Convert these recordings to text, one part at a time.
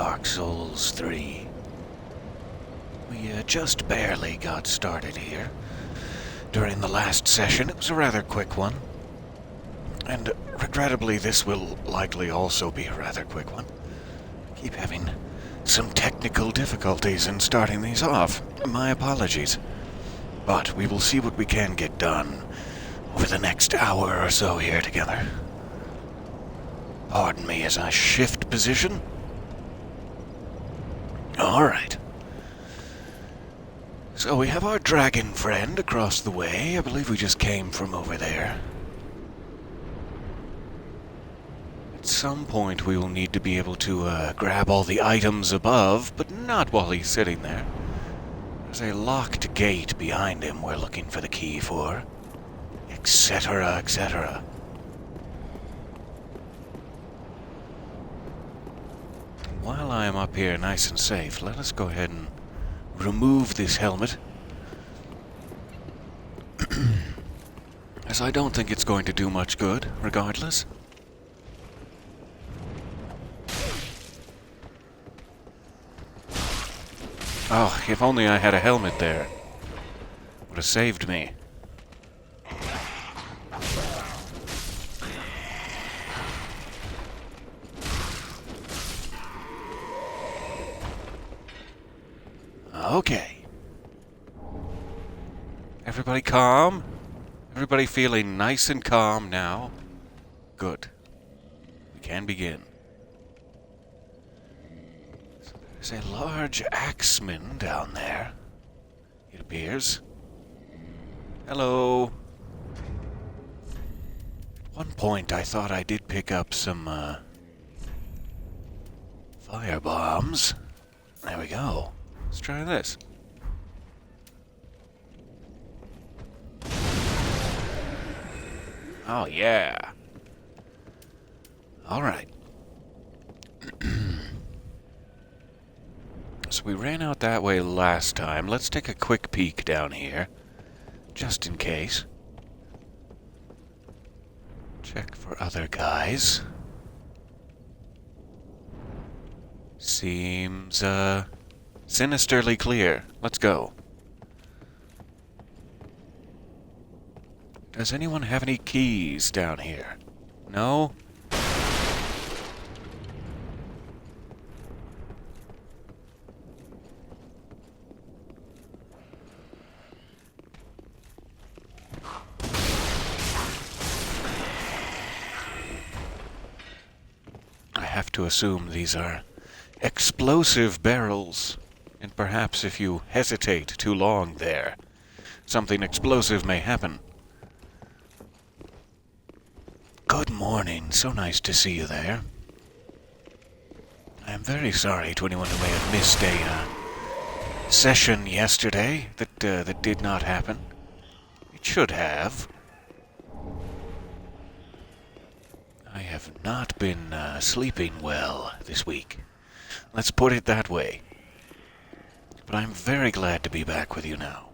Dark Souls 3. We just barely got started here. During the last session, it was a rather quick one. And regrettably, this will likely also be a rather quick one. I keep having some technical difficulties in starting these off. My apologies. But we will see what we can get done over the next hour or so here together. Pardon me as I shift position. Alright. So we have our dragon friend across the way. I believe we just came from over there. At some point we will need to be able to grab all the items above, but not while he's sitting there. There's a locked gate behind him we're looking for the key for, etc., etc. While I am up here nice and safe, let us go ahead and remove this helmet. As I don't think it's going to do much good, regardless. Oh, if only I had a helmet there. Would have saved me. Okay. Everybody calm? Everybody feeling nice and calm now? Good. We can begin. There's a large axeman down there, it appears. Hello. At one point I thought I did pick up some, fire bombs. There we go. Let's try this. Oh, yeah. Alright. So we ran out that way last time. Let's take a quick peek down here, just in case. Check for other guys. Seems, sinisterly clear. Let's go. Does anyone have any keys down here? No? I have to assume these are explosive barrels, and perhaps if you hesitate too long there, something explosive may happen. Good morning. So nice to see you there. I am very sorry to anyone who may have missed a session yesterday that did not happen. It should have. I have not been sleeping well this week. Let's put it that way. But I'm very glad to be back with you now.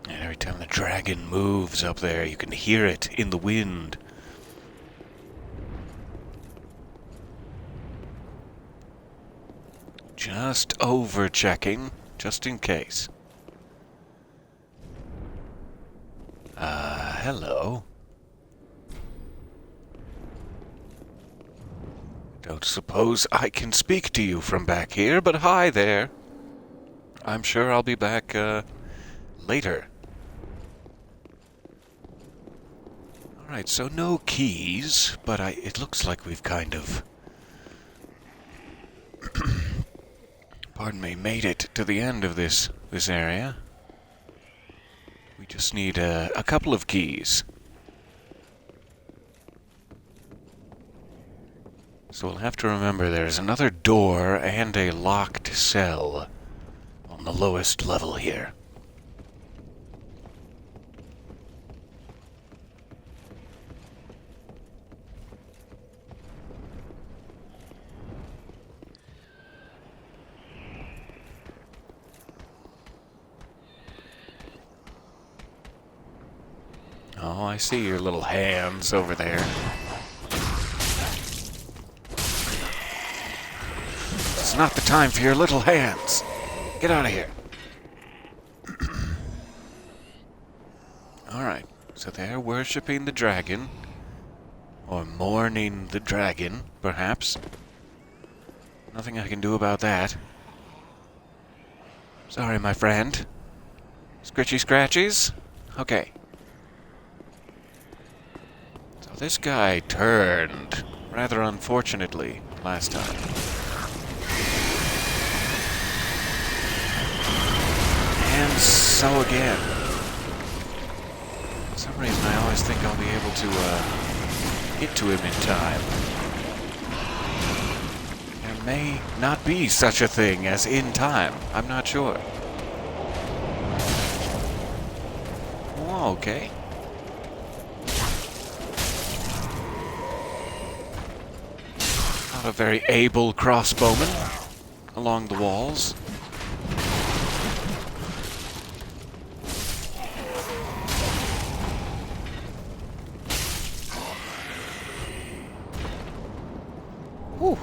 And every time the dragon moves up there, you can hear it in the wind. Just over-checking, just in case. Hello. Don't suppose I can speak to you from back here, but hi there. I'm sure I'll be back, later. Alright, so no keys, but it looks like we've kind of... pardon me, made it to the end of this area. We just need a couple of keys. So we'll have to remember there's another door and a locked cell on the lowest level here. Oh, I see your little hands over there. It's not the time for your little hands. Get out of here. Alright, so they're worshipping the dragon. Or mourning the dragon, perhaps. Nothing I can do about that. Sorry, my friend. Scritchy scratchies? Okay. So this guy turned, rather unfortunately, last time. And so again. For some reason I always think I'll be able to, get to him in time. There may not be such a thing as in time. I'm not sure. Oh, okay. Not a very able crossbowman along the walls. Whew.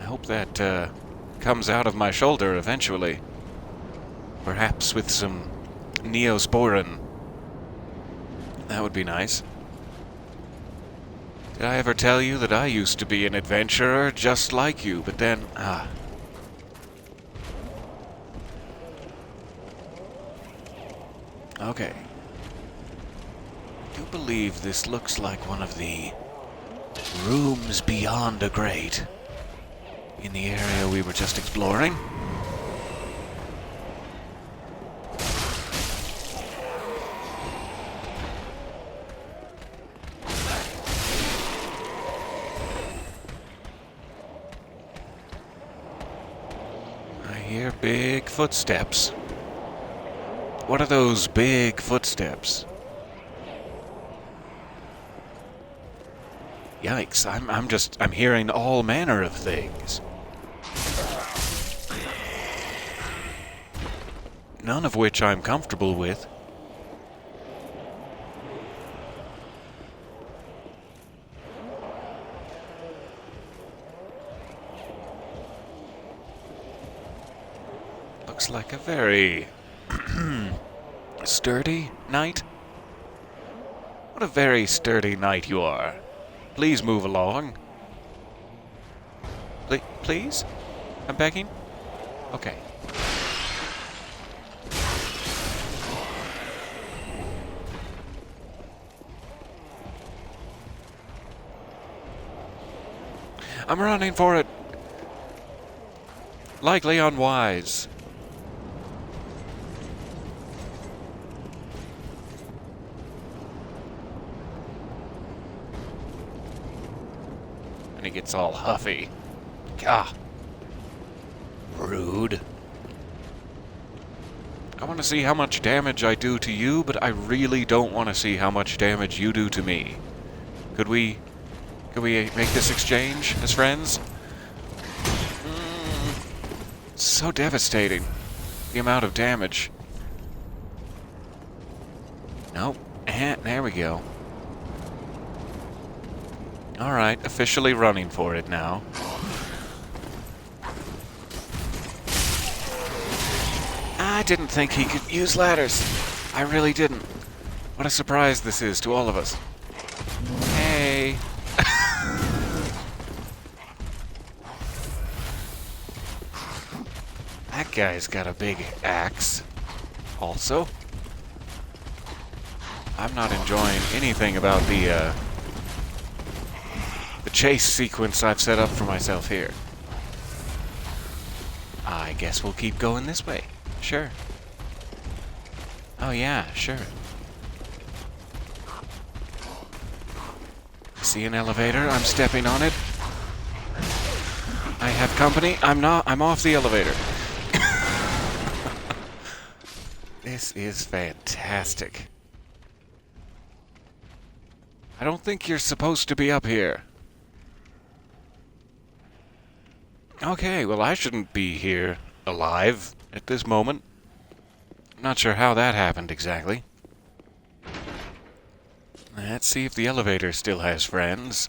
I hope that comes out of my shoulder eventually. Perhaps with some Neosporin. That would be nice. Did I ever tell you that I used to be an adventurer just like you, but then, Okay. I do believe this looks like one of the rooms beyond a grate in the area we were just exploring. I hear big footsteps. What are those big footsteps? Yikes, I'm hearing all manner of things. None of which I'm comfortable with. Looks like a very sturdy knight. What a very sturdy knight you are. Please move along. Please? I'm begging? Okay. I'm running for it. Likely unwise. And he gets all huffy. Gah. Rude. I want to see how much damage I do to you, but I really don't want to see how much damage you do to me. Could we make this exchange as friends? It's so devastating. The amount of damage. Nope. There we go. Alright, officially running for it now. I didn't think he could use ladders. I really didn't. What a surprise this is to all of us. Hey. That guy's got a big axe. Also. I'm not enjoying anything about the chase sequence I've set up for myself here. I guess we'll keep going this way. Sure. Oh yeah, sure. See an elevator? I'm stepping on it. I have company. I'm off the elevator. This is fantastic. I don't think you're supposed to be up here. Okay, well I shouldn't be here alive at this moment. Not sure how that happened exactly. Let's see if the elevator still has friends.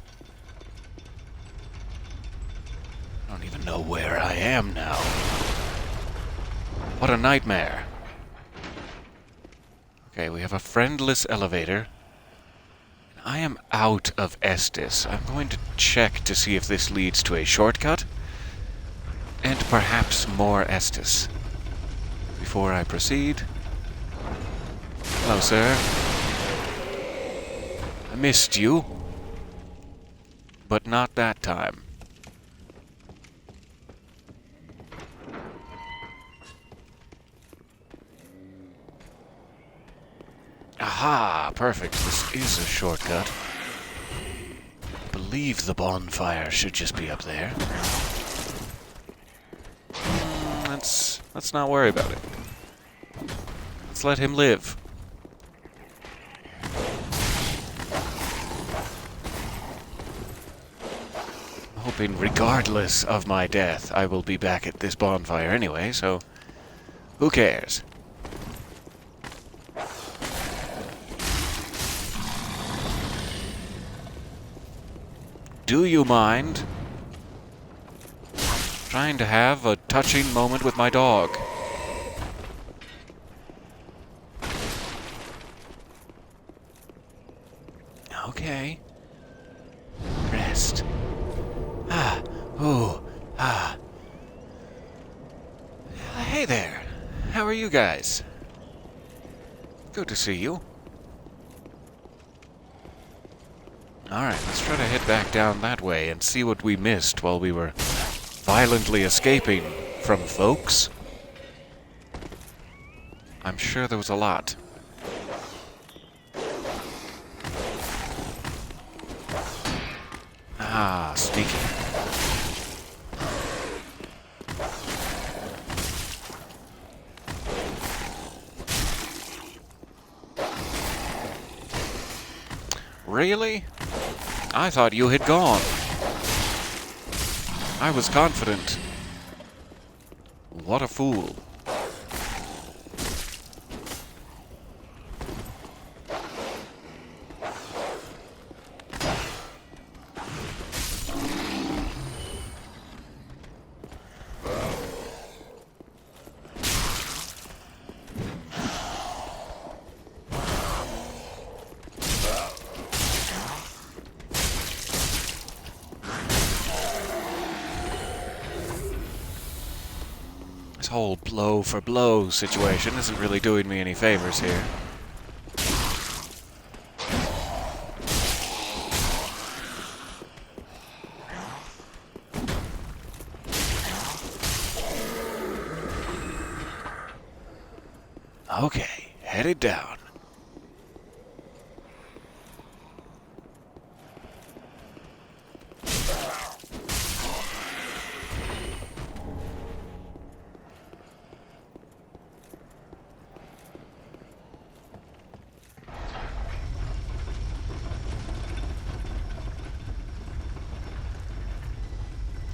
I don't even know where I am now. What a nightmare. Okay, we have a friendless elevator. I am out of Estus. I'm going to check to see if this leads to a shortcut. And perhaps more Estus. Before I proceed. Hello, sir. I missed you. But not that time. Aha! Perfect. This is a shortcut. I believe the bonfire should just be up there. Let's not worry about it. Let's let him live. I'm hoping regardless of my death, I will be back at this bonfire anyway, so who cares? Do you mind trying to have a touching moment with my dog? Okay. Rest. Ah. Ooh. Ah. Hey there. How are you guys? Good to see you. Alright, let's try to head back down that way and see what we missed while we were violently escaping from folks. I'm sure there was a lot. Ah, sneaky. Really? I thought you had gone. I was confident. What a fool. This whole blow for blow situation isn't really doing me any favors here. Okay, headed down.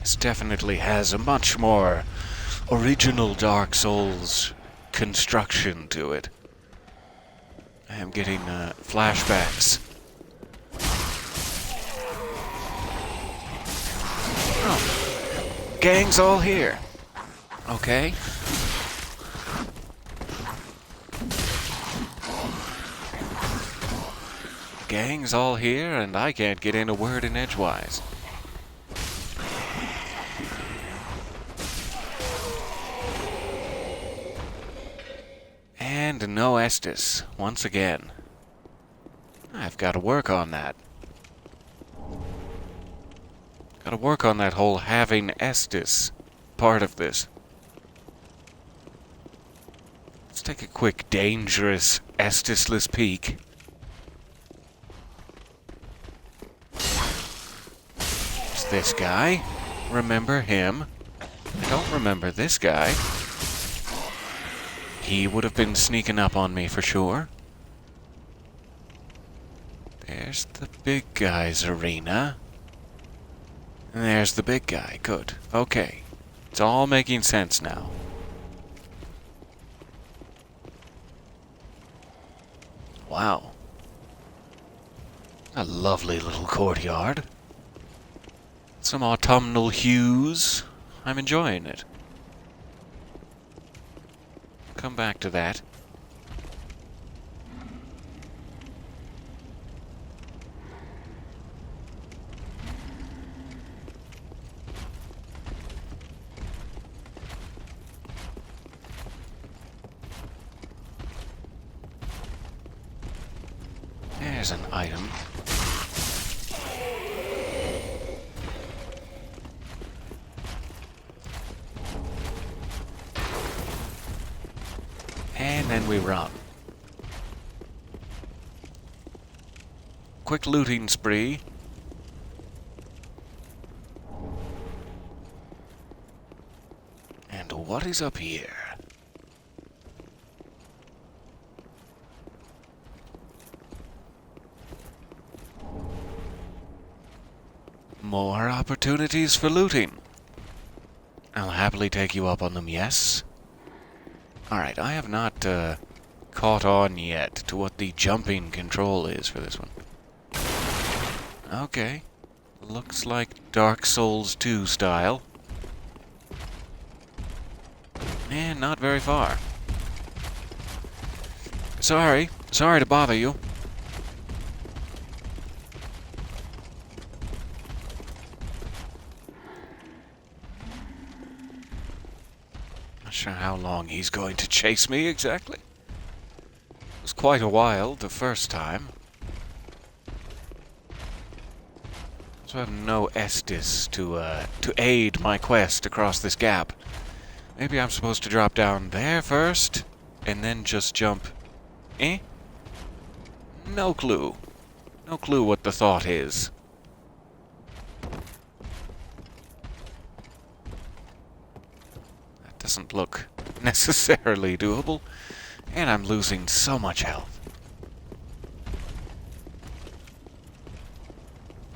This definitely has a much more original Dark Souls construction to it. I am getting flashbacks. Oh, gang's all here. Okay. Gang's all here, and I can't get in a word in edgewise. And no Estus, once again. I've got to work on that. Got to work on that whole having Estus part of this. Let's take a quick, dangerous, Estusless peek. It's this guy. Remember him. I don't remember this guy. He would have been sneaking up on me for sure. There's the big guy's arena. And there's the big guy. Good. Okay. It's all making sense now. wow. A lovely little courtyard. Some autumnal hues. I'm enjoying it. Come back to that. There's an item. And then we run. Quick looting spree. And what is up here? More opportunities for looting. I'll happily take you up on them, yes? Alright, I have not caught on yet to what the jumping control is for this one. Okay. Looks like Dark Souls 2 style. And not very far. Sorry to bother you. Not sure how long he's going to chase me exactly. It was quite a while the first time. So I have no Estus to aid my quest across this gap. Maybe I'm supposed to drop down there first, and then just jump. Eh? No clue. No clue what the thought is. That doesn't look necessarily doable, and I'm losing so much health.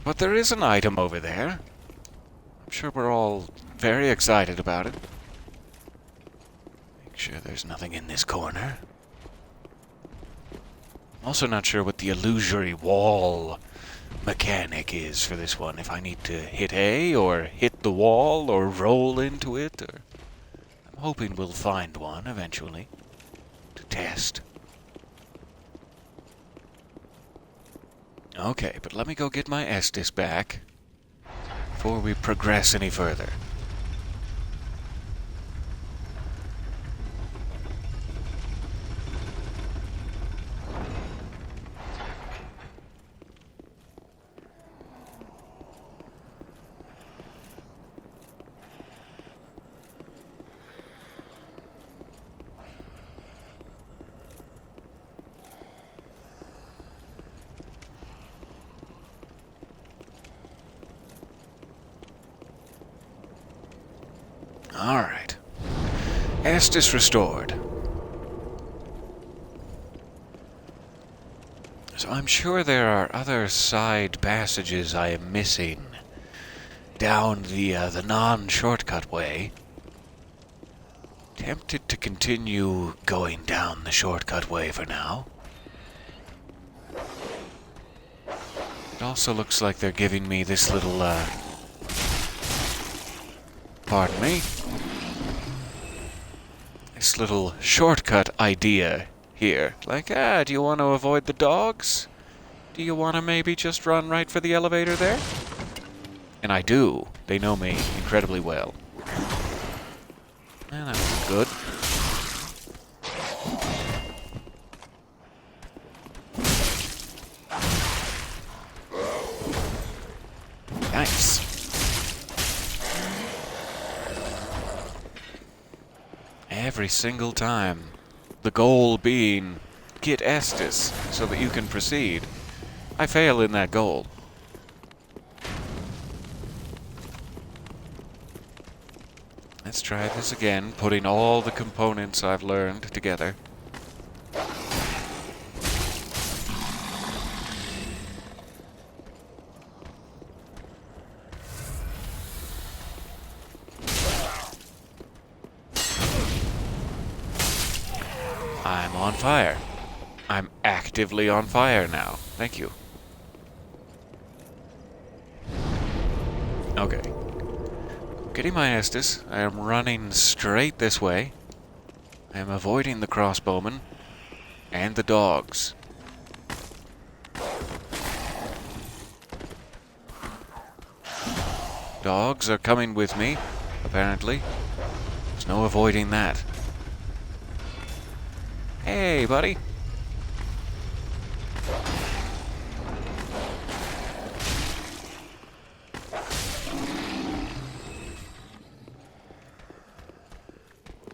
But there is an item over there. I'm sure we're all very excited about it. Make sure there's nothing in this corner. I'm also not sure what the illusory wall mechanic is for this one. If I need to hit A, or hit the wall, or roll into it, or... I'm hoping we'll find one eventually to test. Okay, but let me go get my Estus back before we progress any further. Alright. Estus restored. So I'm sure there are other side passages I am missing down the non-shortcut way. Tempted to continue going down the shortcut way for now. It also looks like they're giving me this little, pardon me. This little shortcut idea here. Like, do you want to avoid the dogs? Do you want to maybe just run right for the elevator there? And I do. They know me incredibly well. And that was good. Nice. Every single time. The goal being, get Estus so that you can proceed. I fail in that goal. Let's try this again, putting all the components I've learned together. I'm on fire. I'm actively on fire now. Thank you. Okay. Kitty my Estes, I am running straight this way. I am avoiding the crossbowmen and the dogs. Dogs are coming with me, apparently. There's no avoiding that. Hey, buddy.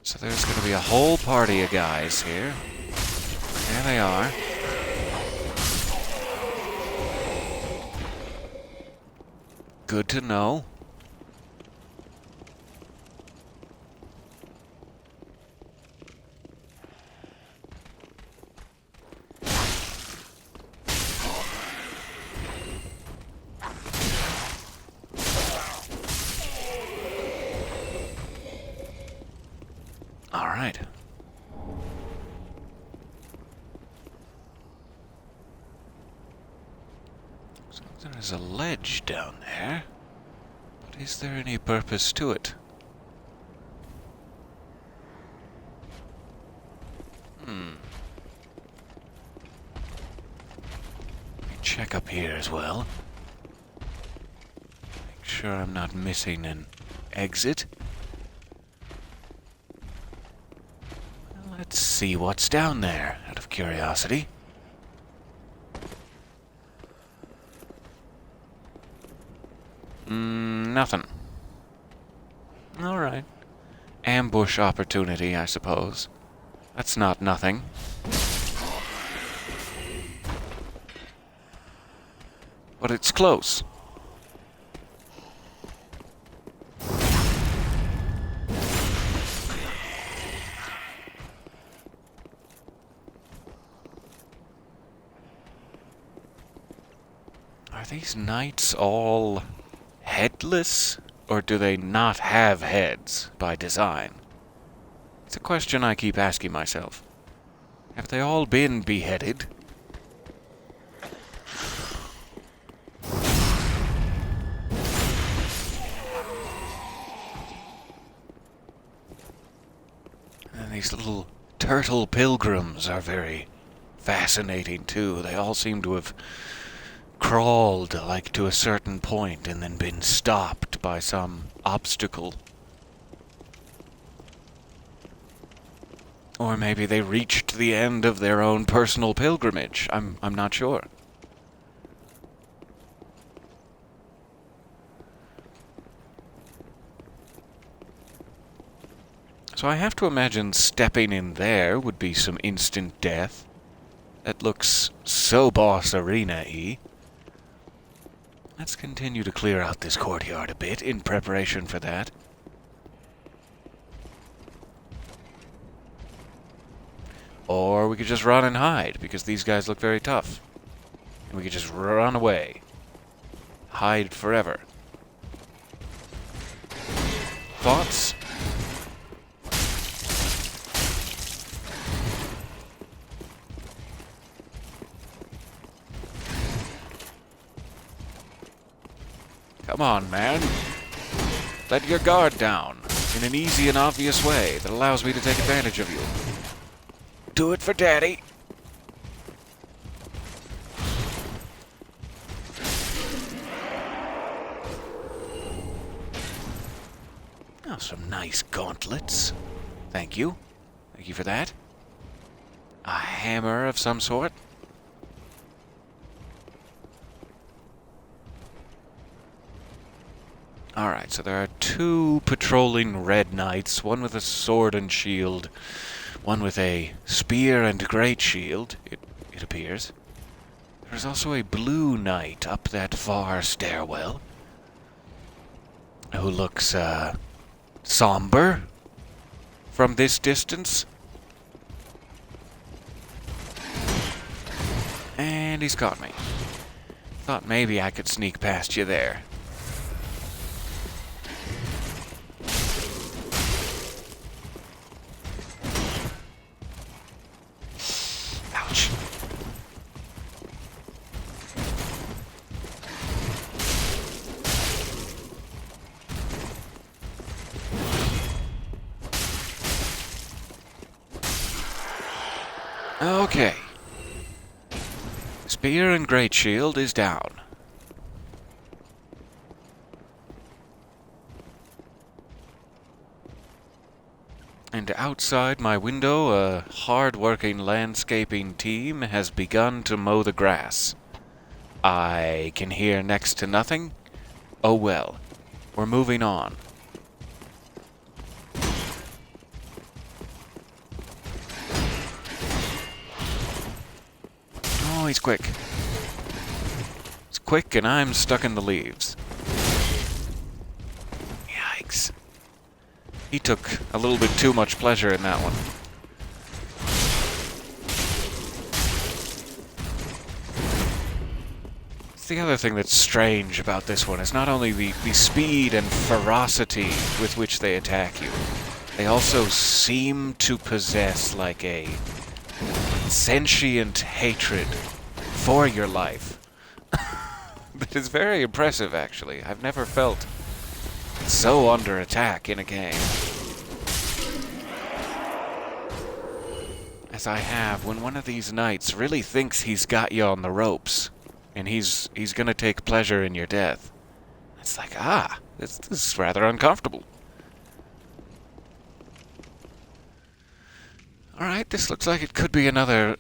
So there's going to be a whole party of guys here. There they are. Good to know. All right. So there is a ledge down there, but is there any purpose to it? Let me check up here as well. Make sure I'm not missing an exit. Let's see what's down there, out of curiosity. Nothing. Alright. Ambush opportunity, I suppose. That's not nothing. But it's close. Are these knights all headless, or do they not have heads by design? It's a question I keep asking myself. Have they all been beheaded? And these little turtle pilgrims are very fascinating too. They all seem to have crawled like to a certain point and then been stopped by some obstacle. Or maybe they reached the end of their own personal pilgrimage. I'm not sure. So I have to imagine stepping in there would be some instant death. That looks so boss arena-y. Let's continue to clear out this courtyard a bit in preparation for that. Or we could just run and hide, because these guys look very tough. And we could just run away. Hide forever. Thoughts? Come on, man. Let your guard down in an easy and obvious way that allows me to take advantage of you. Do it for Daddy. Oh, some nice gauntlets. Thank you. Thank you for that. A hammer of some sort. Alright, so there are two patrolling red knights, one with a sword and shield, one with a spear and great shield, it appears. There's also a blue knight up that far stairwell, who looks, somber from this distance. And he's got me. Thought maybe I could sneak past you there. Ouch. Okay. Spear and Great Shield is down. And outside my window, a hard-working landscaping team has begun to mow the grass. I can hear next to nothing. Oh well. We're moving on. Oh, he's quick. He's quick and I'm stuck in the leaves. Yikes. He took a little bit too much pleasure in that one. It's the other thing that's strange about this one is not only the speed and ferocity with which they attack you, they also seem to possess like a sentient hatred for your life. That is very impressive, actually. I've never felt so under attack in a game as I have when one of these knights really thinks he's got you on the ropes and he's gonna take pleasure in your death. It's like, this is rather uncomfortable. Alright, this looks like it could be another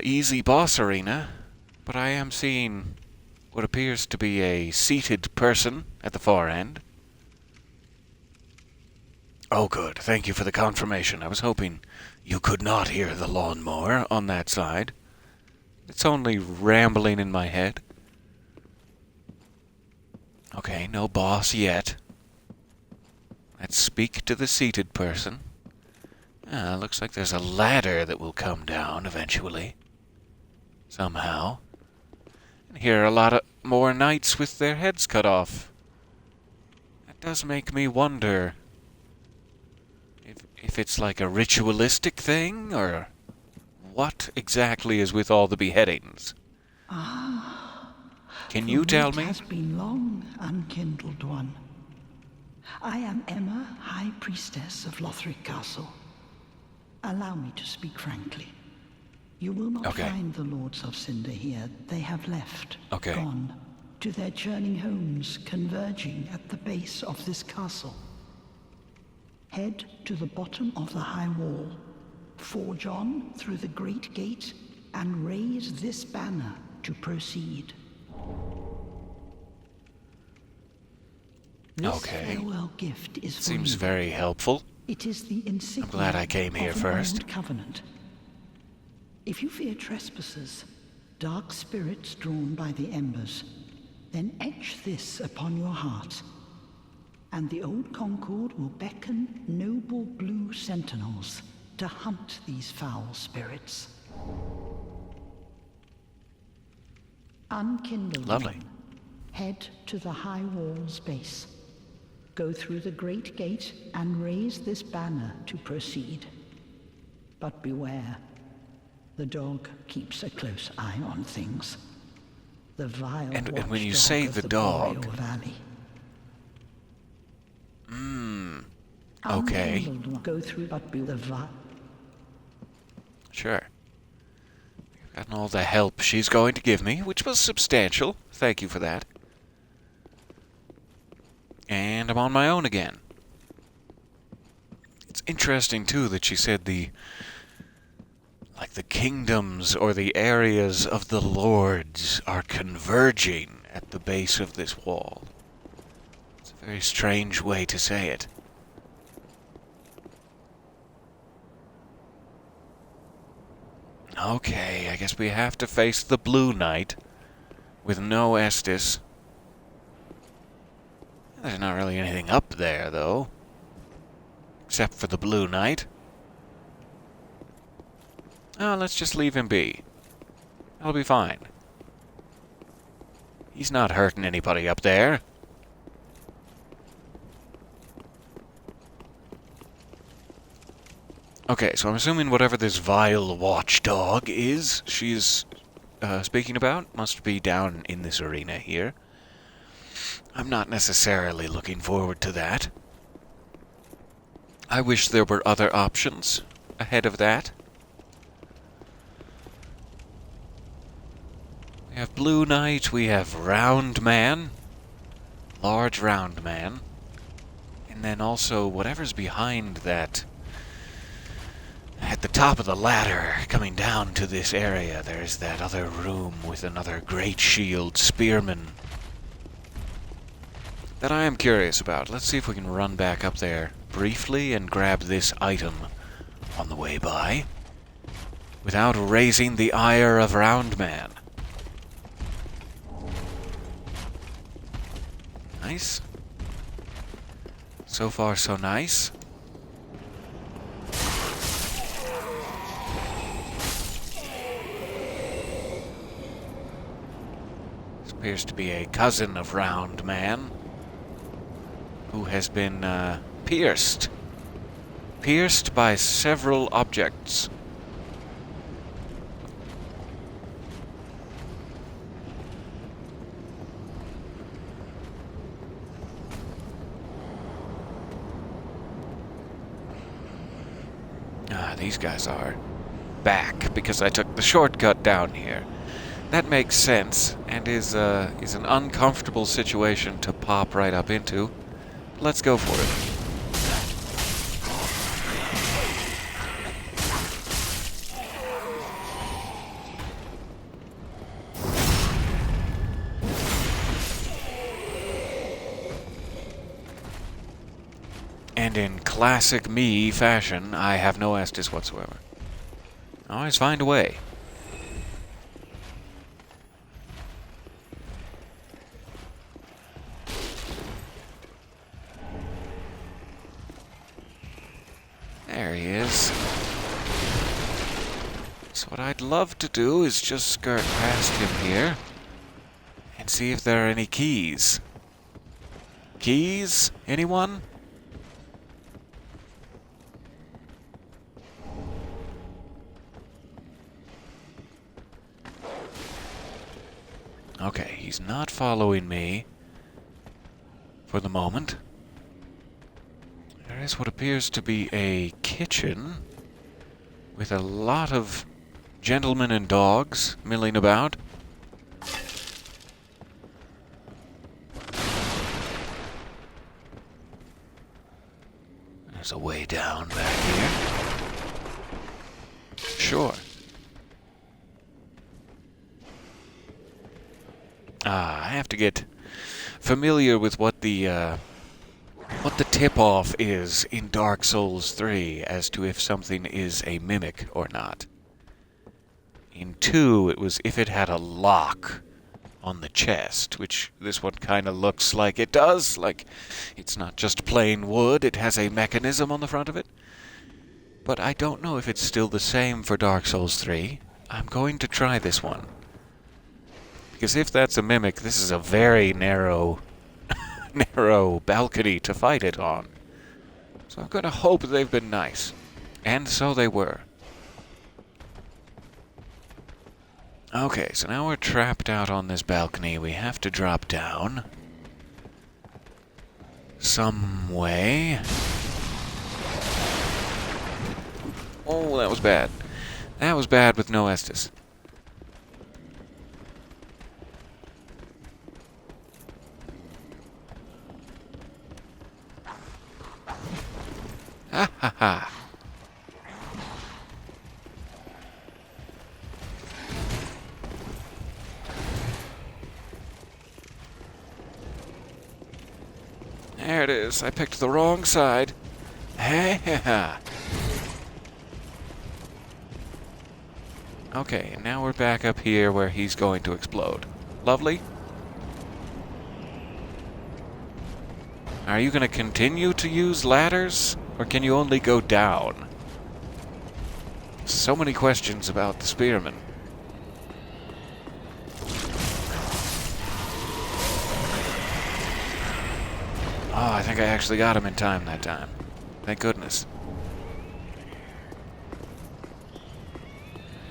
easy boss arena, but I am seeing what appears to be a seated person at the far end. Oh, good. Thank you for the confirmation. I was hoping you could not hear the lawnmower on that side. It's only rambling in my head. Okay, no boss yet. Let's speak to the seated person. Looks like there's a ladder that will come down eventually. Somehow. And here are a lot of more knights with their heads cut off. That does make me wonder if it's like a ritualistic thing, or what exactly is with all the beheadings? Can you tell me? It has been long, Unkindled One. I am Emma, High Priestess of Lothric Castle. Allow me to speak frankly. You will not find the Lords of Cinder here. They have left, gone, to their churning homes, converging at the base of this castle. Head to the bottom of the high wall, forge on through the great gate, and raise this banner to proceed. This farewell gift is for Seems you. very helpful. It is the insignia I'm glad I came here of an first. old covenant. If you fear trespassers, dark spirits drawn by the embers, then etch this upon your heart, and the old Concord will beckon noble blue sentinels to hunt these foul spirits. Unkindled. Lovely. Head to the high wall's base. Go through the great gate and raise this banner to proceed. But beware. The dog keeps a close eye on things. The vile And when you watchdog say of the dog... Boreal Valley. Okay. Go through, but be the vile. Sure. Gotten all the help she's going to give me, which was substantial. Thank you for that. And I'm on my own again. It's interesting, too, that she said the kingdoms or the areas of the lords are converging at the base of this wall. It's a very strange way to say it. Okay, I guess we have to face the Blue Knight with no Estus. There's not really anything up there, though. Except for the Blue Knight. Oh, let's just leave him be. I'll be fine. He's not hurting anybody up there. Okay, so I'm assuming whatever this vile watchdog is she's speaking about must be down in this arena here. I'm not necessarily looking forward to that. I wish there were other options ahead of that. We have Blue Knight, we have Round Man. Large Round Man. And then also whatever's behind that. At the top of the ladder, coming down to this area, there's that other room with another Great Shield Spearman that I am curious about. Let's see if we can run back up there briefly and grab this item on the way by without raising the ire of Round Man. Nice. So far, so nice. This appears to be a cousin of Round Man who has been pierced. Pierced by several objects. These guys are back because I took the shortcut down here. That makes sense and is an uncomfortable situation to pop right up into. Let's go for it. And in classic me fashion, I have no Estus whatsoever. I always find a way. There he is. So what I'd love to do is just skirt past him here and see if there are any keys. Keys? Anyone? Okay, he's not following me for the moment. There is what appears to be a kitchen with a lot of gentlemen and dogs milling about. There's a way down back here. Sure. I have to get familiar with what the tip-off is in Dark Souls 3 as to if something is a mimic or not. In 2, it was if it had a lock on the chest, which this one kind of looks like it does. Like, it's not just plain wood, it has a mechanism on the front of it. But I don't know if it's still the same for Dark Souls 3. I'm going to try this one. Because if that's a mimic, this is a very narrow balcony to fight it on. So I'm going to hope they've been nice. And so they were. Okay, so now we're trapped out on this balcony. We have to drop down. Some way. Oh, that was bad. That was bad with no Estus. Ha ha ha. There it is. I picked the wrong side. Hey ha. Okay, and now we're back up here where he's going to explode. Lovely. Are you going to continue to use ladders? Or can you only go down? So many questions about the spearman. Oh, I think I actually got him in time that time. Thank goodness.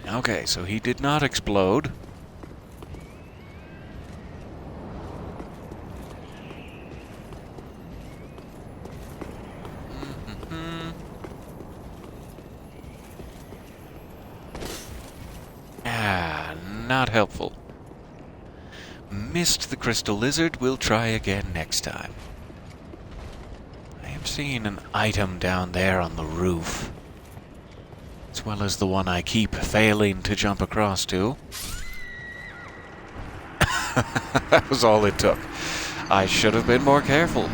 Okay, so he did not explode. Not helpful. missed the crystal lizard, we'll try again next time. I am seeing an item down there on the roof, as well as the one I keep failing to jump across to. That was all it took. I should have been more careful.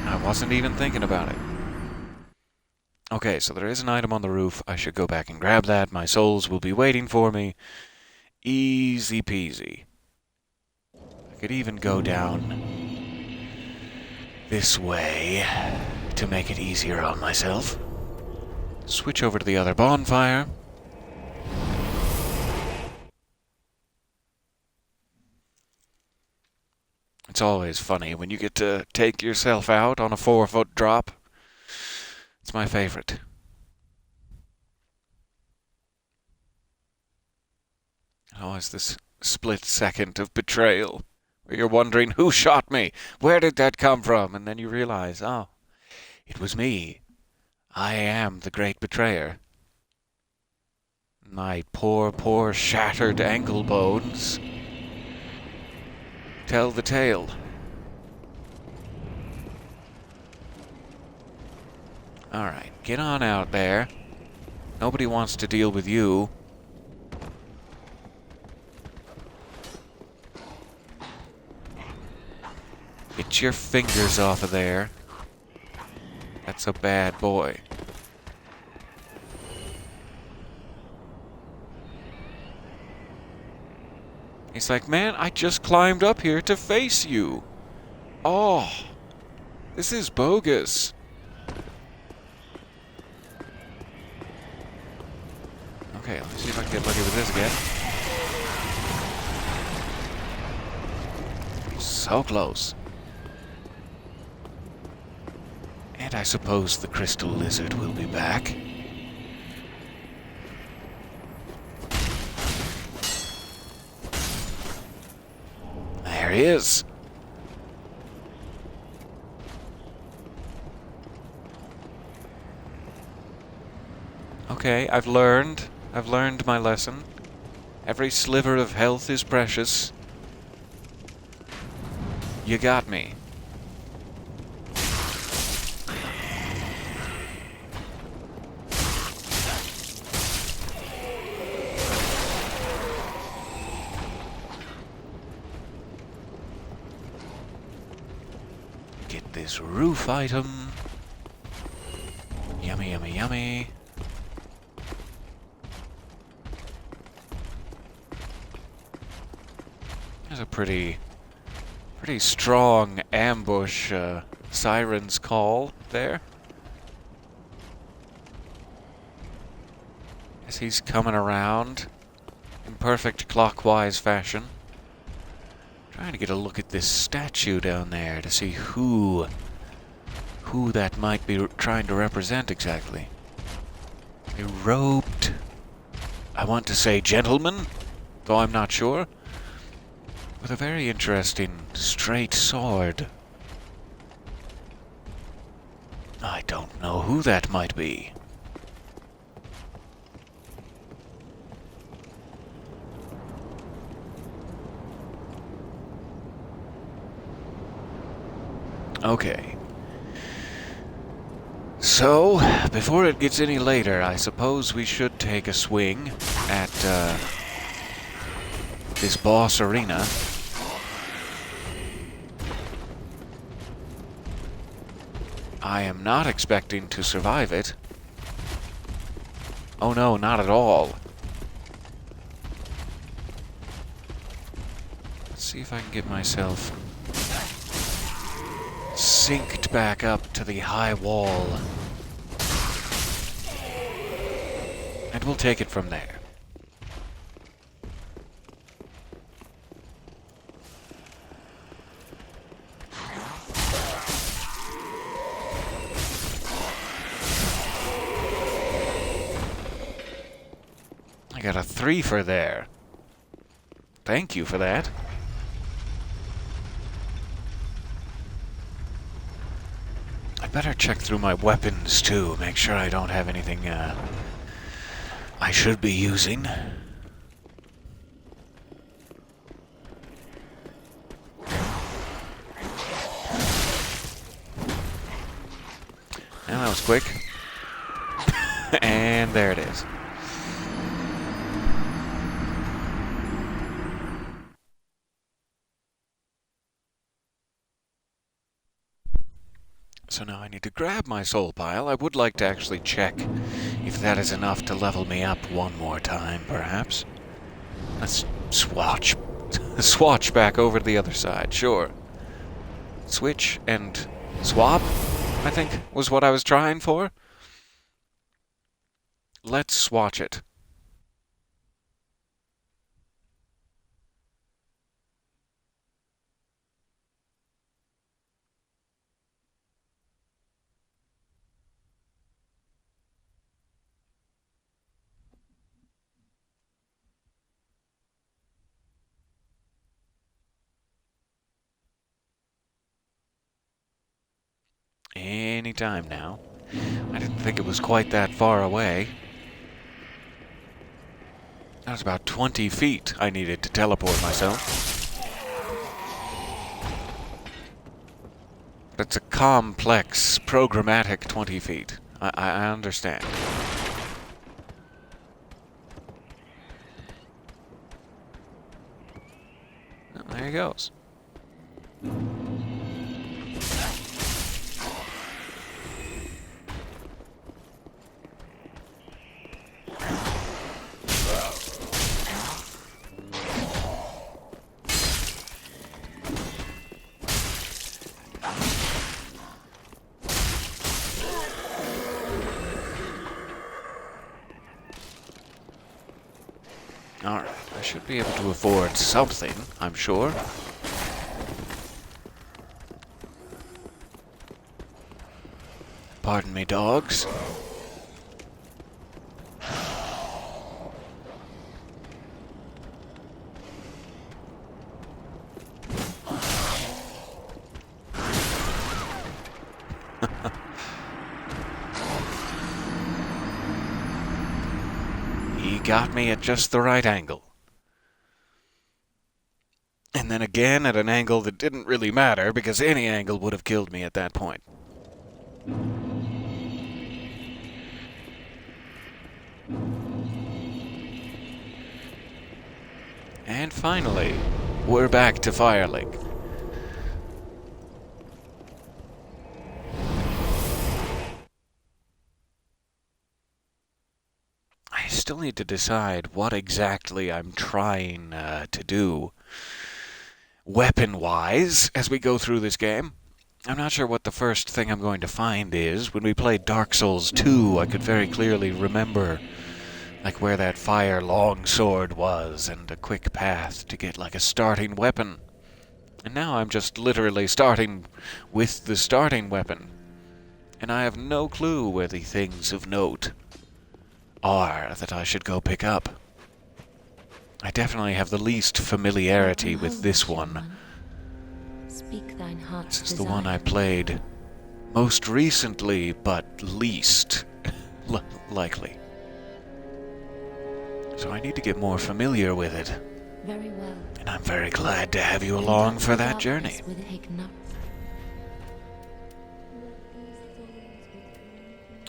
I wasn't even thinking about it. Okay, so there is an item on the roof. I should go back and grab that. My souls will be waiting for me. Easy peasy. I could even go down this way to make it easier on myself. Switch over to the other bonfire. It's always funny when you get to take yourself out on a 4-foot drop. It's my favorite. Always this split second of betrayal, where you're wondering, who shot me? Where did that come from? And then you realize, oh, it was me. I am the great betrayer. My poor, poor shattered ankle bones tell the tale. Alright, get on out there. Nobody wants to deal with you. Get your fingers off of there. That's a bad boy. He's like, man, I just climbed up here to face you. Oh, this is bogus. Okay, let me see if I can get lucky with this again. So close. And I suppose the crystal lizard will be back. There he is. Okay, I've learned my lesson. Every sliver of health is precious. You got me. Get this roof item. Yummy, yummy, yummy. There's a pretty strong ambush siren's call there. As he's coming around in perfect clockwise fashion. Trying to get a look at this statue down there to see who that might be trying to represent exactly. A robed, I want to say gentleman, though I'm not sure, with a very interesting straight sword. I don't know who that might be. Okay. So, before it gets any later, I suppose we should take a swing at this boss arena. I am not expecting to survive it. Oh no, not at all. Let's see if I can get myself synced back up to the high wall. And we'll take it from there. I got a 3 there. Thank you for that. I better check through my weapons too, make sure I don't have anything I should be using. quick. And there it is. So now I need to grab my soul pile. I would like to actually check if that is enough to level me up one more time, perhaps. Let's swatch. Swatch back over to the other side, sure. Switch and swap, I think, was what I was trying for. Let's swatch it. Any time now. I didn't think it was quite that far away. That was about 20 feet I needed to teleport myself. But it's a complex, programmatic 20 feet. I understand. Well, there he goes. Alright, I should be able to afford something, I'm sure. Pardon me, dogs. He got me at just the right angle. And then again at an angle that didn't really matter, because any angle would have killed me at that point. And finally, we're back to Firelink. I still need to decide what exactly I'm trying to do weapon-wise as we go through this game. I'm not sure what the first thing I'm going to find is. When we played Dark Souls 2, I could very clearly remember like where that fire longsword was and a quick path to get like a starting weapon. And now I'm just literally starting with the starting weapon. And I have no clue where the things of note are that I should go pick up. I definitely have the least familiarity with this one. Speak thine heart's This is the one I played most recently, but least likely. So I need to get more familiar with it. Very well. And I'm very glad to have you along for that journey.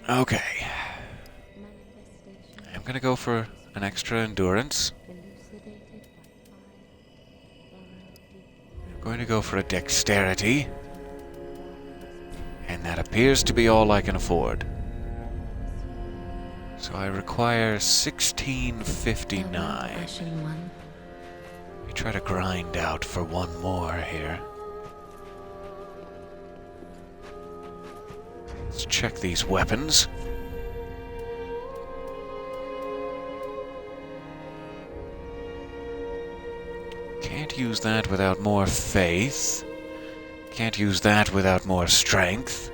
Okay. I'm gonna go for an extra endurance. I'm going to go for a dexterity. And that appears to be all I can afford. So I require 1659. Let me try to grind out for one more here. Let's check these weapons. Can't use that without more faith. Can't use that without more strength.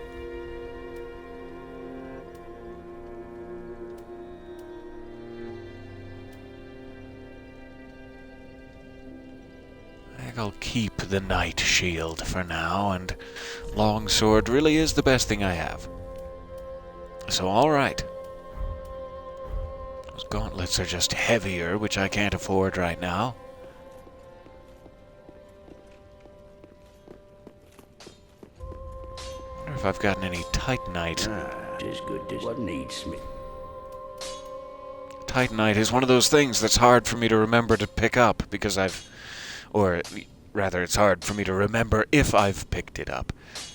I think I'll keep the Knight Shield for now, and Longsword really is the best thing I have. So alright. Those gauntlets are just heavier, which I can't afford right now. If I've gotten any Titanite as good as what needs me. Titanite is one of those things that's hard for me to remember to pick up because or rather, it's hard for me to remember if I've picked it up.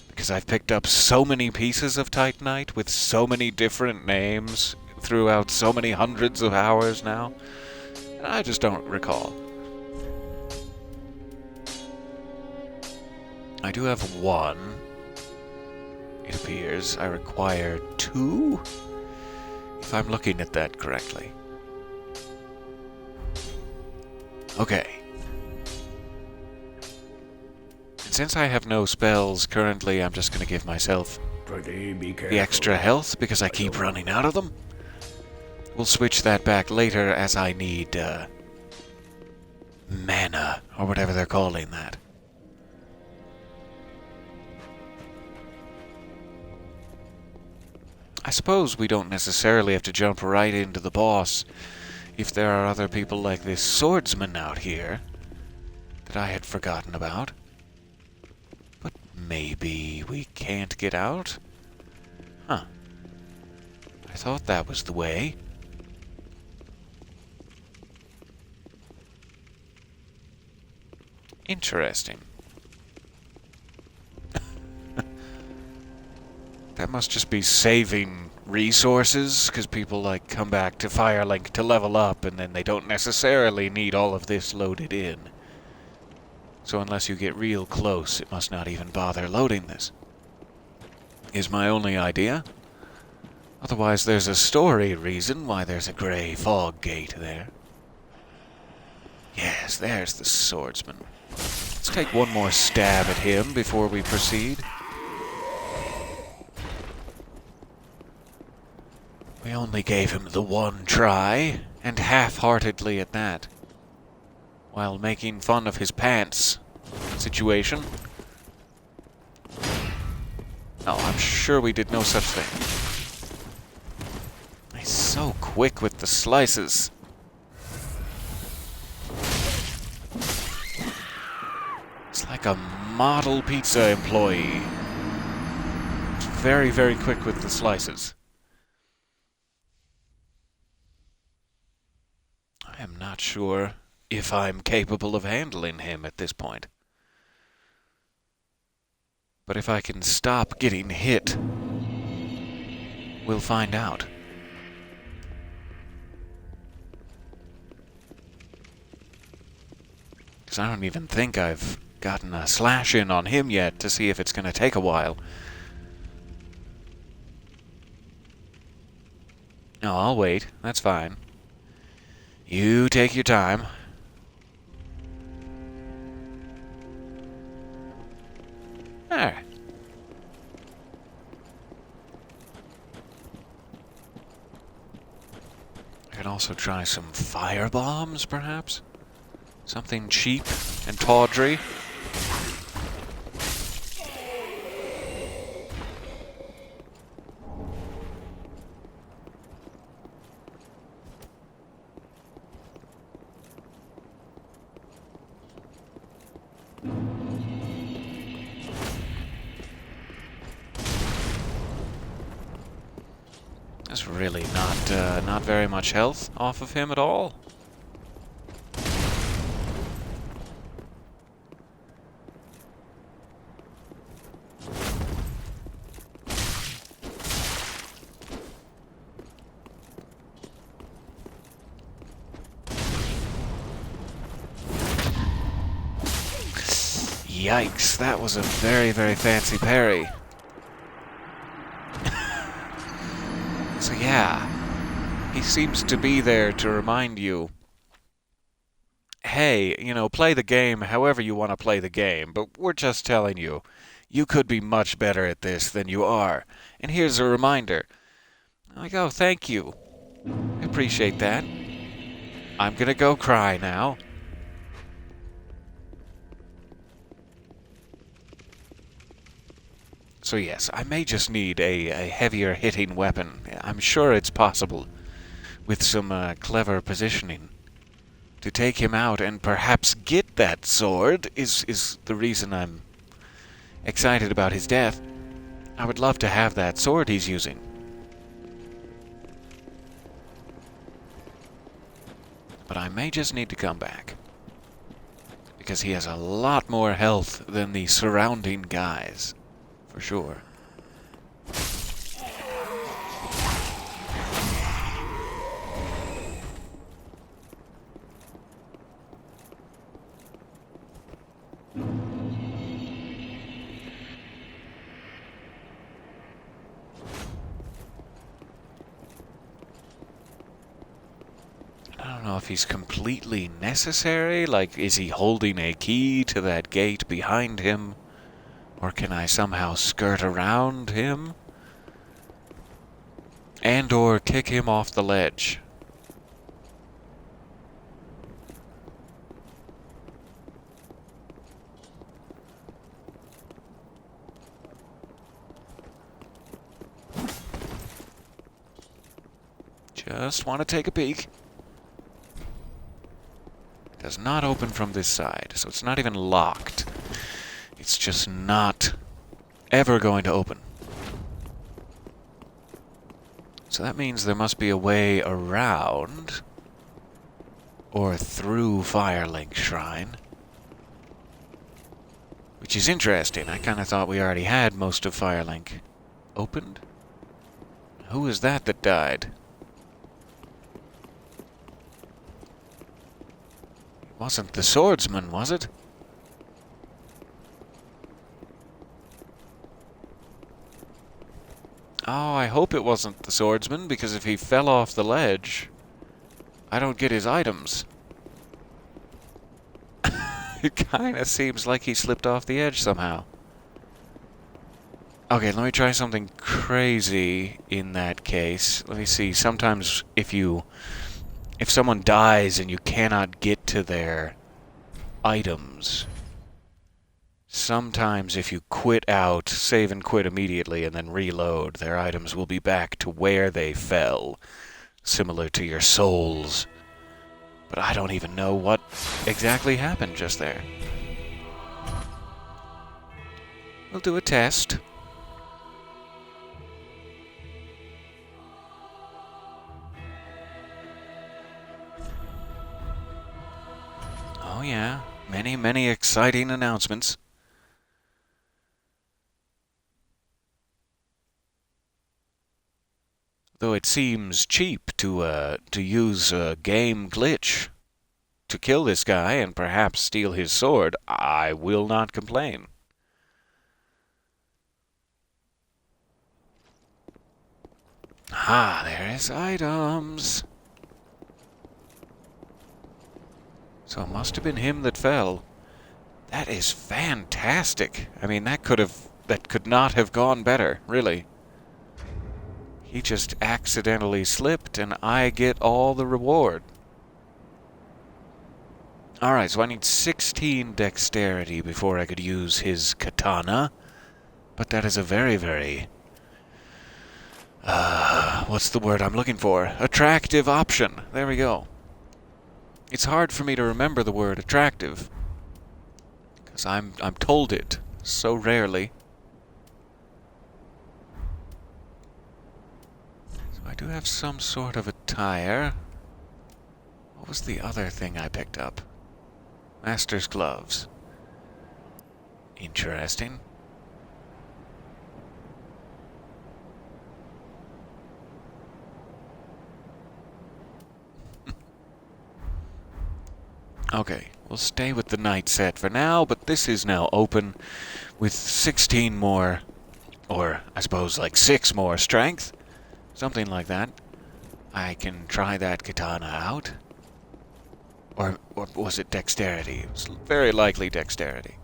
Because I've picked up so many pieces of Titanite with so many different names throughout so many hundreds of hours now, and I just don't recall. I do have one. It appears I require 2, if I'm looking at that correctly. Okay. And since I have no spells currently, I'm just going to give myself the extra health because I keep running out of them. We'll switch that back later as I need mana, or whatever they're calling that. I suppose we don't necessarily have to jump right into the boss if there are other people like this swordsman out here that I had forgotten about. But maybe we can't get out? Huh. I thought that was the way. Interesting. That must just be saving resources, because people like come back to Firelink to level up, and then they don't necessarily need all of this loaded in. So unless you get real close, it must not even bother loading this. Is my only idea. Otherwise, there's a story reason why there's a grey fog gate there. Yes, there's the swordsman. Let's take one more stab at him before we proceed. We only gave him the one try, and half-heartedly at that, while making fun of his pants situation. No, I'm sure we did no such thing. He's so quick with the slices. It's like a model pizza employee. It's very, very quick with the slices. I am not sure if I'm capable of handling him at this point. But if I can stop getting hit, we'll find out. Because I don't even think I've gotten a slash in on him yet to see if it's going to take a while. No, I'll wait. That's fine. You take your time. Alright. I could also try some fire bombs, perhaps? Something cheap and tawdry. That's really not very much health off of him at all. Yikes, that was a very, very fancy parry. So yeah, he seems to be there to remind you, hey, you know, play the game however you want to play the game, but we're just telling you, you could be much better at this than you are. And here's a reminder. I go, thank you. I appreciate that. I'm gonna go cry now. So yes, I may just need a heavier hitting weapon. I'm sure it's possible, with some clever positioning, to take him out and perhaps get that sword is the reason I'm excited about his death. I would love to have that sword he's using. But I may just need to come back. Because he has a lot more health than the surrounding guys. For sure. I don't know if he's completely necessary. Like, is he holding a key to that gate behind him? Or can I somehow skirt around him? And or kick him off the ledge? Just want to take a peek. Does not open from this side, so it's not even locked. It's just not ever going to open. So that means there must be a way around or through Firelink Shrine. Which is interesting. I kind of thought we already had most of Firelink opened. Who is that that died? Wasn't the swordsman, was it? Oh, I hope it wasn't the swordsman, because if he fell off the ledge, I don't get his items. It kind of seems like he slipped off the edge somehow. Okay, let me try something crazy in that case. Let me see. Sometimes if someone dies and you cannot get to their items, sometimes if you quit out, save and quit immediately, and then reload, their items will be back to where they fell, similar to your souls. But I don't even know what exactly happened just there. We'll do a test. Oh yeah, many, many exciting announcements. Though it seems cheap to use a game glitch to kill this guy and perhaps steal his sword, I will not complain. Ah, there is items. So it must have been him that fell. That is fantastic. I mean, that could not have gone better, really. He just accidentally slipped, and I get all the reward. Alright, so I need 16 dexterity before I could use his katana. But that is a very, very... what's the word I'm looking for? Attractive option. There we go. It's hard for me to remember the word attractive. Because I'm told it so rarely. I do have some sort of attire. What was the other thing I picked up? Master's gloves. Interesting. Okay, we'll stay with the night set for now, but this is now open with 16 more, or I suppose like 6 more strength. Something like that. I can try that katana out. Or was it dexterity? It was very likely dexterity.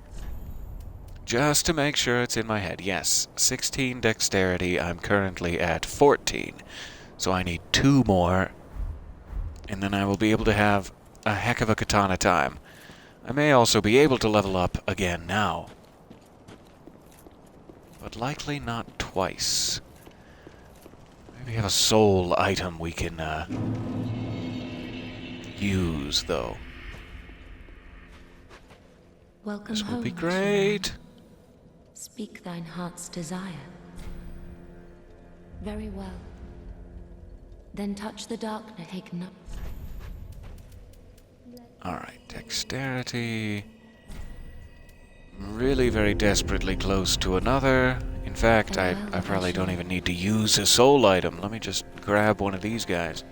Just to make sure it's in my head. Yes, 16 dexterity. I'm currently at 14. So I need 2 more. And then I will be able to have a heck of a katana time. I may also be able to level up again now. But likely not twice. We have a soul item we can use, though. Welcome This will home, be great. Speak thine heart's desire. Very well. Then touch the darkness taken up. Alright, dexterity. Really very desperately close to another. In fact, I probably don't even need to use a soul item. Let me just grab one of these guys.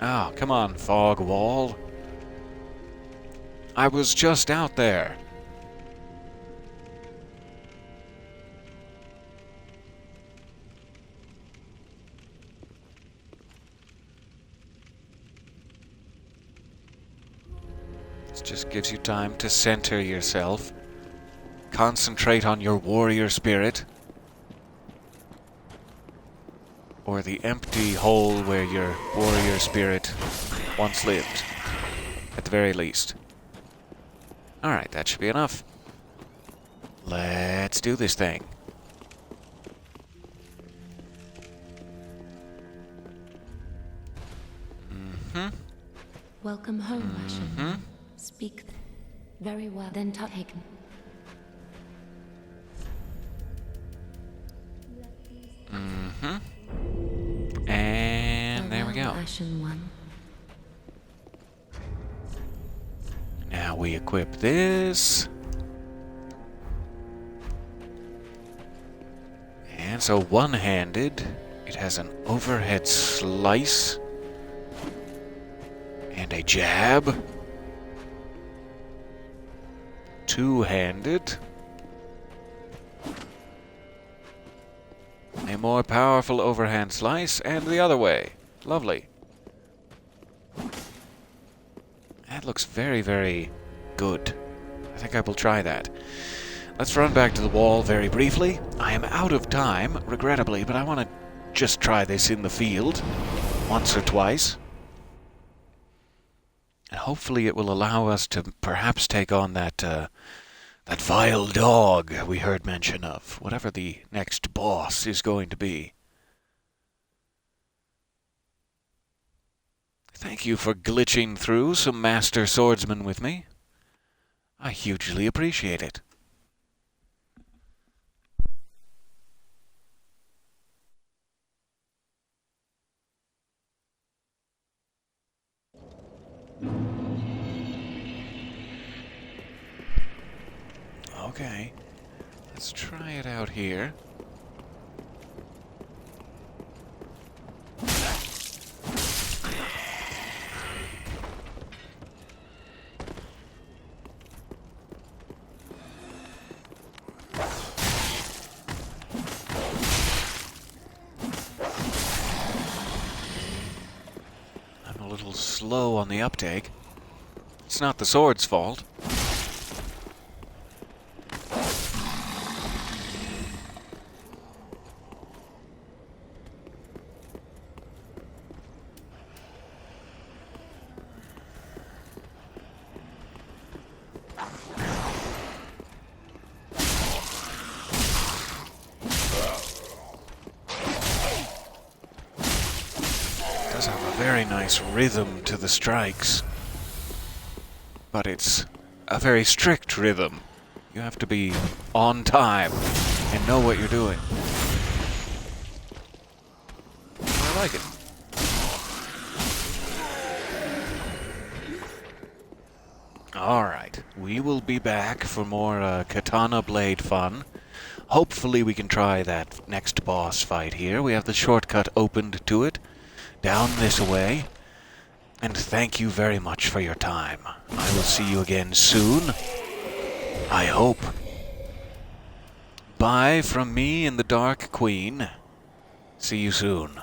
Oh, come on, fog wall. I was just out there. This just gives you time to center yourself. Concentrate on your warrior spirit. Or the empty hole where your warrior spirit once lived. At the very least. Alright, that should be enough. Let's do this thing. Welcome home, Ashen. Speak. Very well. Then take. And there we go. Ashen One. Now we equip this. And so one-handed, it has an overhead slice and a jab. Two-handed, a more powerful overhand slice, and the other way. Lovely. That looks very, very good. I think I will try that. Let's run back to the wall very briefly. I am out of time, regrettably, but I want to just try this in the field once or twice. And hopefully it will allow us to perhaps take on that vile dog we heard mention of, whatever the next boss is going to be. Thank you for glitching through some Master Swordsman with me. I hugely appreciate it. Okay, let's try it out here. I'm a little slow on the uptake. It's not the sword's fault. Does have a very nice rhythm to the strikes, but it's a very strict rhythm. You have to be on time and know what you're doing. I like it. Alright, we will be back for more katana blade fun. Hopefully we can try that next boss fight here. We have the shortcut opened to it. Down this way. And thank you very much for your time. I will see you again soon. I hope. Bye from me and the Dark Queen. See you soon.